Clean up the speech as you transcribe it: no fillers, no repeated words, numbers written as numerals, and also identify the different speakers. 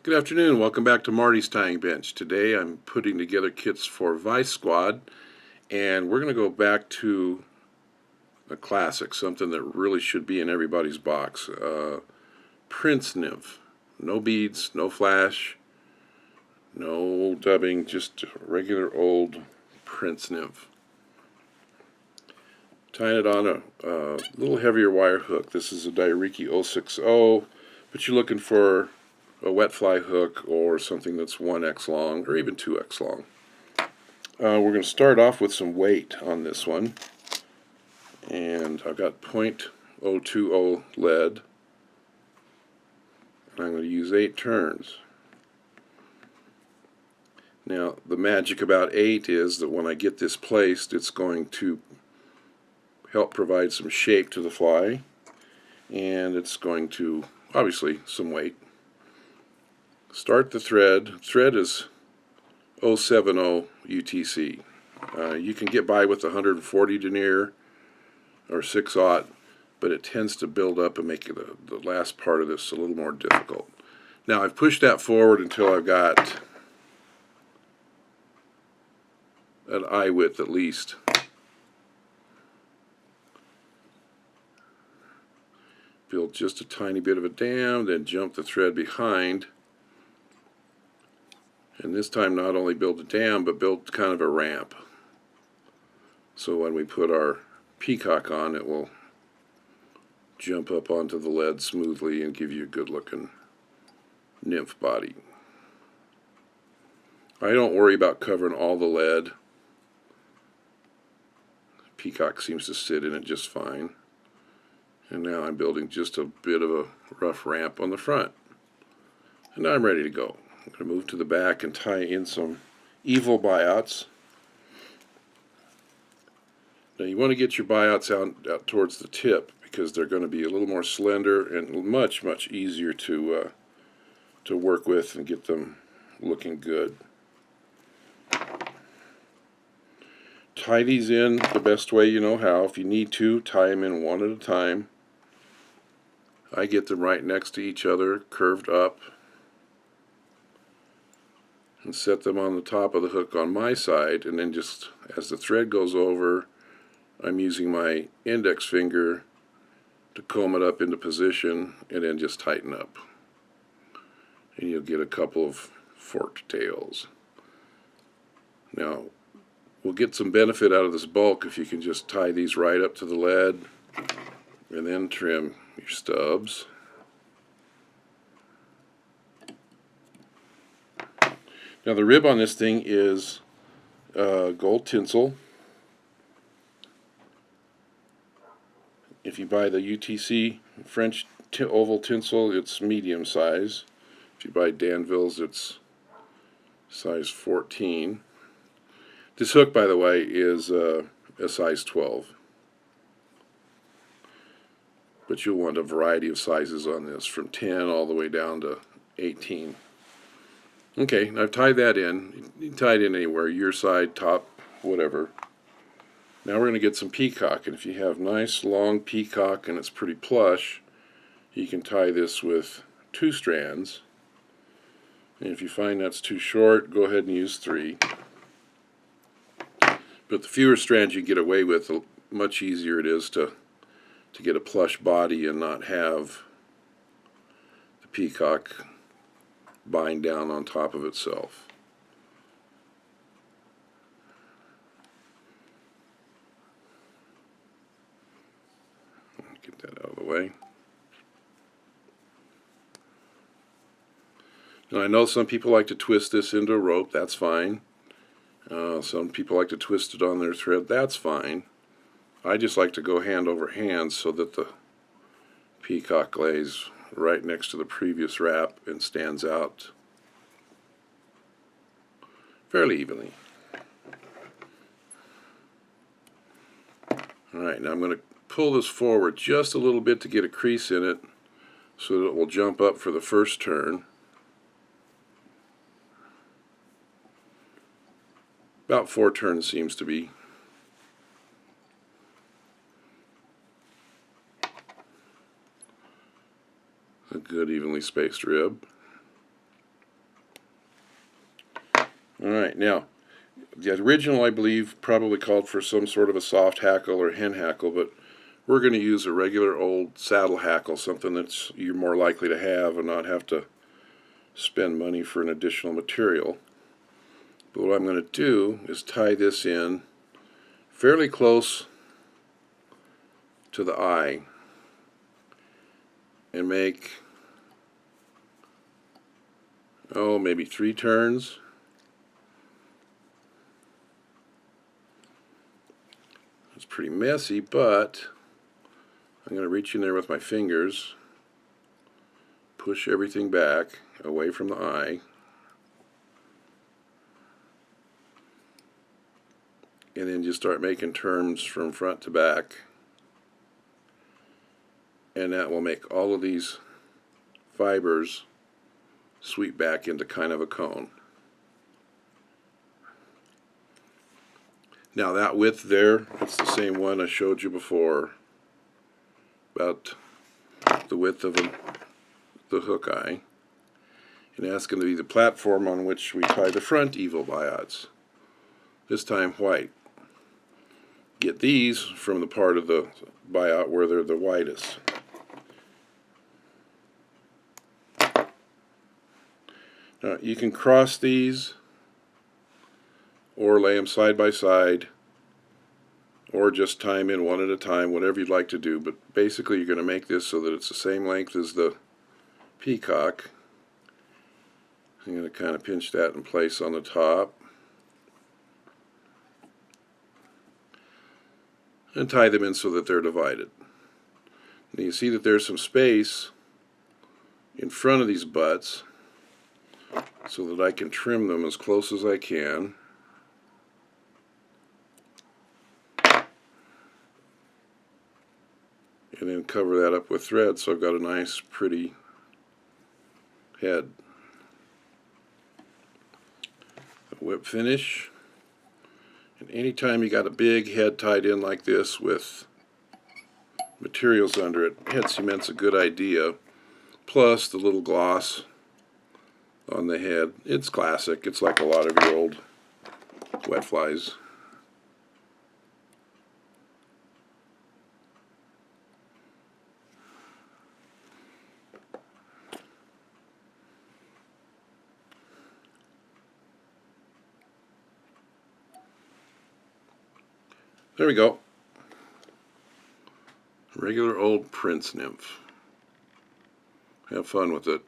Speaker 1: Good afternoon, welcome back to Marty's Tying Bench. Today I'm putting together kits for Vice Squad, and we're going to go back to a classic, something that really should be in everybody's box. Prince Nymph. No beads, no flash, no dubbing, just regular old Prince Nymph. Tying it on a little heavier wire hook. This is a Dairiki 060, but you're looking for a wet fly hook or something that's 1x long or even 2x long. We're going to start off with some weight on this one, and I've got .020 lead, and I'm going to use 8 turns. Now the magic about 8 is that when I get this placed, it's going to help provide some shape to the fly, and it's going to, obviously, some weight. Start the thread. Thread is 070 UTC. You can get by with 140 denier or 6/0, but it tends to build up and make the last part of this a little more difficult. Now I've pushed that forward until I've got an eye width at least. Build just a tiny bit of a dam, then jump the thread behind. And this time not only build a dam, but build kind of a ramp. So when we put our peacock on, it will jump up onto the lead smoothly and give you a good looking nymph body. I don't worry about covering all the lead. Peacock seems to sit in it just fine. And now I'm building just a bit of a rough ramp on the front. And now I'm ready to go. I'm going to move to the back and tie in some evil biots. Now you want to get your biots out towards the tip because they're going to be a little more slender and much easier to work with and get them looking good. Tie these in the best way you know how. If you need to, tie them in one at a time. I get them right next to each other, curved up, and set them on the top of the hook on my side, and then just as the thread goes over, I'm using my index finger to comb it up into position and then just tighten up. And you'll get a couple of forked tails. Now, we'll get some benefit out of this bulk if you can just tie these right up to the lead and then trim your stubs. Now the rib on this thing is gold tinsel. If you buy the UTC French oval tinsel, it's medium size. If you buy Danville's, it's size 14. This hook, by the way, is a size 12. But you'll want a variety of sizes on this, from 10 all the way down to 18. Okay, I've tied that in. You can tie it in anywhere, your side, top, whatever. Now we're going to get some peacock, and if you have nice long peacock and it's pretty plush, you can tie this with 2 strands. And if you find that's too short, go ahead and use 3. But the fewer strands you get away with, the much easier it is to get a plush body and not have the peacock bind down on top of itself. Get that out of the way. Now I know some people like to twist this into a rope, that's fine. Some people like to twist it on their thread, that's fine. I just like to go hand over hand so that the peacock lays right next to the previous wrap and stands out fairly evenly. Alright, now I'm going to pull this forward just a little bit to get a crease in it so that it will jump up for the first turn. About 4 turns seems to be. A good evenly spaced rib. Alright, now, the original, I believe, probably called for some sort of a soft hackle or hen hackle, but we're going to use a regular old saddle hackle, something that's you're more likely to have and not have to spend money for an additional material. But what I'm going to do is tie this in fairly close to the eye and make, maybe 3 turns. It's pretty messy, but I'm going to reach in there with my fingers, push everything back away from the eye, and then just start making turns from front to back, and that will make all of these fibers sweep back into kind of a cone. Now that width there, that's the same one I showed you before, about the width of the hook eye, and that's going to be the platform on which we tie the front evil biots, this time white. Get these from the part of the biot where they're the whitest. Now you can cross these or lay them side by side or just tie them in one at a time, whatever you'd like to do, but basically you're going to make this so that it's the same length as the peacock. I'm going to kind of pinch that in place on the top and tie them in so that they're divided. And you see that there's some space in front of these butts so that I can trim them as close as I can. And then cover that up with thread so I've got a nice pretty head. A whip finish. And anytime you got a big head tied in like this with materials under it, head cement's a good idea. Plus the little gloss on the head. It's classic. It's like a lot of your old wet flies. There we go. Regular old Prince Nymph. Have fun with it.